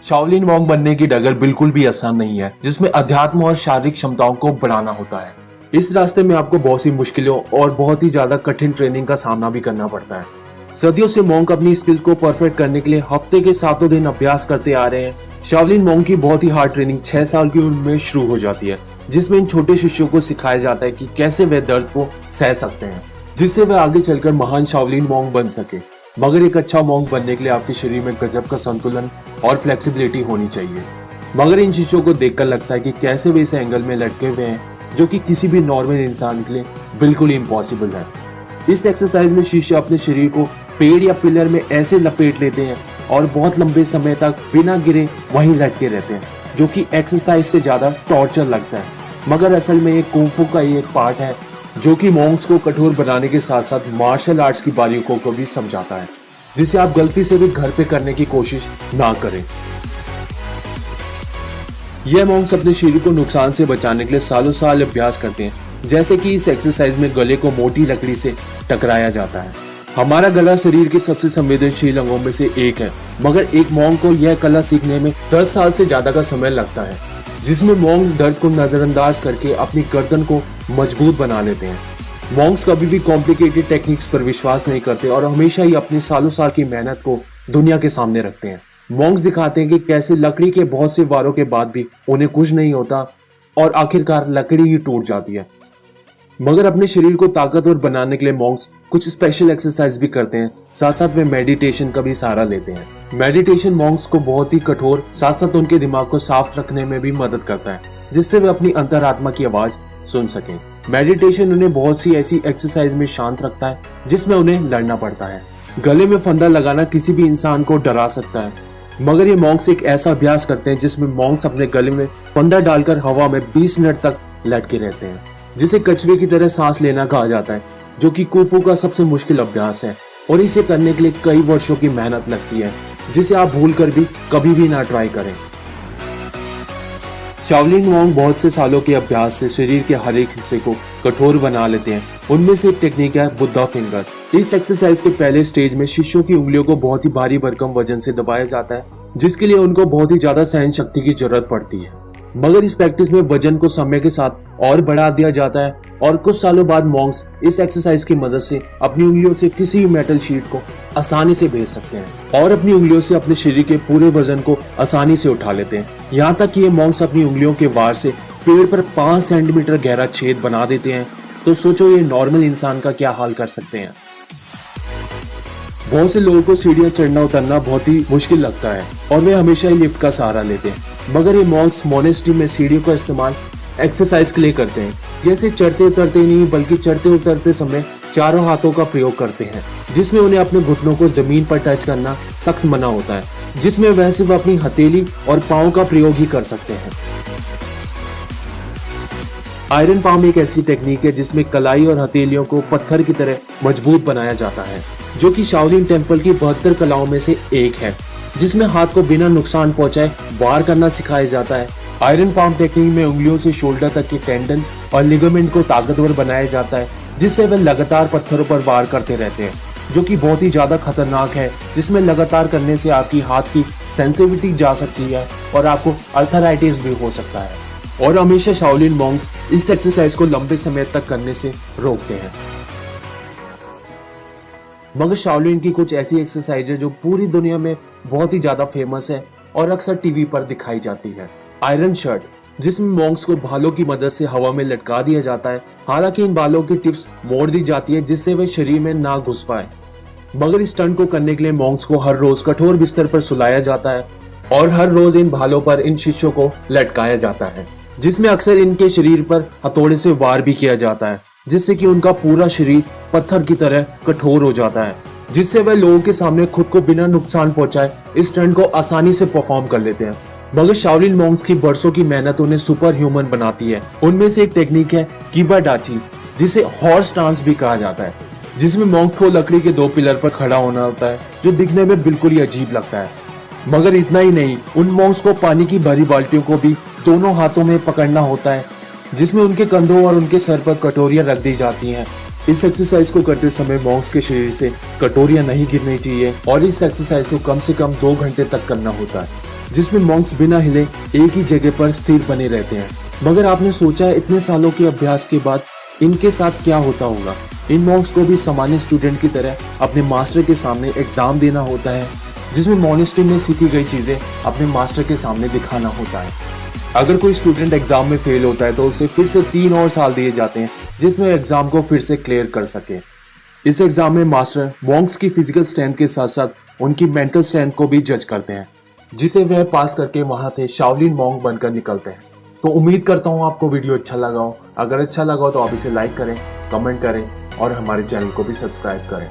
Shaolin monk बनने की डगर बिल्कुल भी आसान नहीं है, जिसमें अध्यात्म और शारीरिक क्षमताओं को बढ़ाना होता है। इस रास्ते में आपको बहुत सी मुश्किलों और बहुत ही ज्यादा कठिन ट्रेनिंग का सामना भी करना पड़ता है। सदियों से मॉन्क अपनी स्किल्स को परफेक्ट करने के लिए हफ्ते के 7 दिन अभ्यास करते आ रहे हैं। शाओलिन मॉन्क की बहुत ही हार्ड ट्रेनिंग 6 साल की उम्र में शुरू हो जाती है, जिसमें इन छोटे शिष्यों को सिखाया जाता है कि कैसे वे दर्द को सह सकते हैं, जिससे वे आगे चलकर महान शाओलिन मॉन्क बन सके। मगर एक अच्छा मॉन्क बनने के लिए आपके शरीर में गजब का संतुलन और फ्लेक्सिबिलिटी होनी चाहिए। मगर इन चीजों को देखकर लगता है कि कैसे वे इस एंगल में लटके हुए हैं, जो कि किसी भी नॉर्मल इंसान के लिए बिल्कुल इम्पॉसिबल है। इस एक्सरसाइज में शिष्य अपने शरीर को पेड़ या पिलर में ऐसे लपेट लेते हैं और बहुत लंबे समय तक बिना गिरे वहीं लटके रहते हैं, जो कि एक्सरसाइज से ज्यादा टॉर्चर लगता है। मगर असल में एक कुंफू का ही एक पार्ट है, जो कि मॉन्क्स को कठोर बनाने के साथ साथ मार्शल आर्ट्स की बारीकियों को भी समझाता है, जिसे आप गलती से भी घर पे करने की कोशिश ना करें। यह मॉन्क्स अपने शरीर को नुकसान से बचाने के लिए सालों साल अभ्यास करते हैं, जैसे कि इस एक्सरसाइज में गले को मोटी लकड़ी से टकराया जाता है। हमारा गला शरीर के सबसे संवेदनशील अंगों में से एक है, मगर एक मॉन्क को यह कला सीखने में 10 साल से ज्यादा का समय लगता है, जिसमें मॉन्क दर्द को नजरअंदाज करके अपनी गर्दन को मजबूत बना लेते हैं। मॉन्क्स कभी भी कॉम्प्लिकेटेड टेक्निक्स पर विश्वास नहीं करते और हमेशा ही अपनी सालों साल की मेहनत को दुनिया के सामने रखते हैं। मॉन्क्स दिखाते हैं कि कैसे लकड़ी के बहुत से वारों के बाद भी उन्हें कुछ नहीं होता और आखिरकार लकड़ी ही टूट जाती है। मगर अपने शरीर को ताकतवर बनाने के लिए मॉन्क्स कुछ स्पेशल एक्सरसाइज भी करते हैं, साथ साथ वे मेडिटेशन का भी सहारा लेते हैं। मेडिटेशन मॉन्क्स को बहुत ही कठोर साथ साथ उनके दिमाग को साफ रखने में भी मदद करता है, जिससे वे अपनी अंतरात्मा की आवाज सुन सकें। मेडिटेशन उन्हें बहुत सी ऐसी एक्सरसाइज में शांत रखता है, जिसमें उन्हें लड़ना पड़ता है। गले में फंदा लगाना किसी भी इंसान को डरा सकता है, मगर ये मॉन्क्स एक ऐसा अभ्यास करते हैं जिसमें मॉन्क्स अपने गले में फंदा डालकर हवा में 20 मिनट तक लटके रहते हैं, जिसे कछुए की तरह सांस लेना कहा जाता है, जो कि कुंफू का सबसे मुश्किल अभ्यास है और इसे करने के लिए कई वर्षों की मेहनत लगती है, जिसे आप भूल कर भी कभी भी ना ट्राई करें। शाओलिन मॉन्क बहुत से सालों के अभ्यास से शरीर के हर एक हिस्से को कठोर बना लेते हैं। उनमें से एक टेक्निक है बुद्धा फिंगर। इस एक्सरसाइज के पहले स्टेज में शिष्यों की उंगलियों को बहुत ही भारी भरकम वजन से दबाया जाता है, जिसके लिए उनको बहुत ही ज्यादा सहन शक्ति की जरूरत पड़ती है। मगर इस प्रैक्टिस में वजन को समय के साथ और बढ़ा दिया जाता है और कुछ सालों बाद मॉन्क्स इस एक्सरसाइज की मदद से अपनी उंगलियों से किसी भी मेटल शीट को आसानी से भेज सकते हैं और अपनी उंगलियों से अपने शरीर के पूरे वजन को आसानी से उठा लेते हैं। यहाँ तक कि ये मॉन्क्स अपनी उंगलियों के वार से पेड़ पर 5 सेंटीमीटर गहरा छेद बना देते हैं, तो सोचो ये नॉर्मल इंसान का क्या हाल कर सकते हैं। बहुत से लोगों को सीढ़ियां चढ़ना उतरना बहुत ही मुश्किल लगता है और वे हमेशा ही लिफ्ट का सहारा लेते हैं, मगर ये मॉन्क्स मोनेस्ट्री में सीढ़ियों का इस्तेमाल एक्सरसाइज के लिए करते हैं। जैसे चढ़ते उतरते नहीं बल्कि चढ़ते उतरते समय चारों हाथों का प्रयोग करते हैं, जिसमें उन्हें अपने घुटनों को जमीन पर टच करना सख्त मना होता है, जिसमें वह सिर्फ अपनी हथेली और पांव का प्रयोग ही कर सकते हैं। आयरन पाम एक ऐसी टेक्निक है जिसमें कलाई और हथेलियों को पत्थर की तरह मजबूत बनाया जाता है, जो कि शाओलिन टेम्पल की 72 कलाओं में से एक है, जिसमें हाथ को बिना नुकसान पहुंचाए वार करना सिखाया जाता है। आयरन पाम टेक्निक में उंगलियों से शोल्डर तक के टेंडन और लिगामेंट को ताकतवर बनाया जाता है, जिससे वे लगातार पत्थरों पर वार करते रहते हैं, जो कि बहुत ही ज्यादा खतरनाक है, जिसमें लगातार करने से आपकी हाथ की सेंसिटिविटी जा सकती है और आपको अर्थराइटिस भी हो सकता है। और हमेशा शाओलिन मॉन्क्स इस एक्सरसाइज को लंबे समय तक करने से रोकते हैं। मगर शाओलिन की कुछ ऐसी एक्सरसाइज है जो पूरी दुनिया में बहुत ही ज्यादा फेमस है और अक्सर टीवी पर दिखाई जाती है। आयरन शर्ट, जिसमें मॉन्क्स को भालों की मदद से हवा में लटका दिया जाता है। हालांकि इन बालों की टिप्स मोड़ दी जाती है जिससे वे शरीर में ना घुस पाए। मगर इस स्टंट को करने के लिए मॉन्क्स को हर रोज कठोर बिस्तर पर सुलाया जाता है और हर रोज इन भालों पर इन शिष्यों को लटकाया जाता है, जिसमें अक्सर इनके शरीर पर हथौड़े से वार भी किया जाता है, जिससे कि उनका पूरा शरीर पत्थर की तरह कठोर हो जाता है, जिससे वह लोगों के सामने खुद को बिना नुकसान पहुंचाए इस स्टंट को आसानी से परफॉर्म कर लेते हैं। मगर शाओलिन मॉन्क्स की बरसों की मेहनत उन्हें सुपर ह्यूमन बनाती है। उनमें से एक टेक्निक है किबाडाची, जिसे हॉर्स डांस भी कहा जाता है, जिसमें मॉन्क को लकड़ी के 2 पिलर पर खड़ा होना होता है, जो दिखने में बिल्कुल ही अजीब लगता है। मगर इतना ही नहीं, उन मॉन्क्स को पानी की भरी बाल्टियों को भी दोनों हाथों में पकड़ना होता है, जिसमें उनके कंधों और उनके सर पर कटोरियां रख दी जाती हैं। इस एक्सरसाइज को करते समय मॉन्क्स के शरीर से कटोरियां नहीं गिरनी चाहिए और इस एक्सरसाइज को कम से कम 2 घंटे तक करना होता है, जिसमें मॉन्क्स बिना हिले एक ही जगह पर स्थिर बने रहते हैं। मगर आपने सोचा है इतने सालों के अभ्यास के बाद इनके साथ क्या होता होगा? इन मॉन्क्स को भी सामान्य स्टूडेंट की तरह अपने मास्टर के सामने एग्जाम देना होता है, जिसमें मॉनेस्ट्री में सीखी गई चीजें अपने मास्टर के सामने दिखाना होता है। अगर कोई स्टूडेंट एग्जाम में फेल होता है तो उसे फिर से 3 और साल दिए जाते हैं, जिसमें एग्जाम को फिर से क्लियर कर सके। इस एग्जाम में मास्टर मॉन्क्स की फिजिकल स्ट्रेंथ के साथ साथ उनकी मेंटल स्ट्रेंथ को भी जज करते हैं, जिसे वह पास करके वहां से शाओलिन मॉन्क बनकर निकलते हैं। तो उम्मीद करता हूँ आपको वीडियो अच्छा लगा हो। अगर अच्छा लगा हो तो आप इसे लाइक करें, कमेंट करें और हमारे चैनल को भी सब्सक्राइब करें।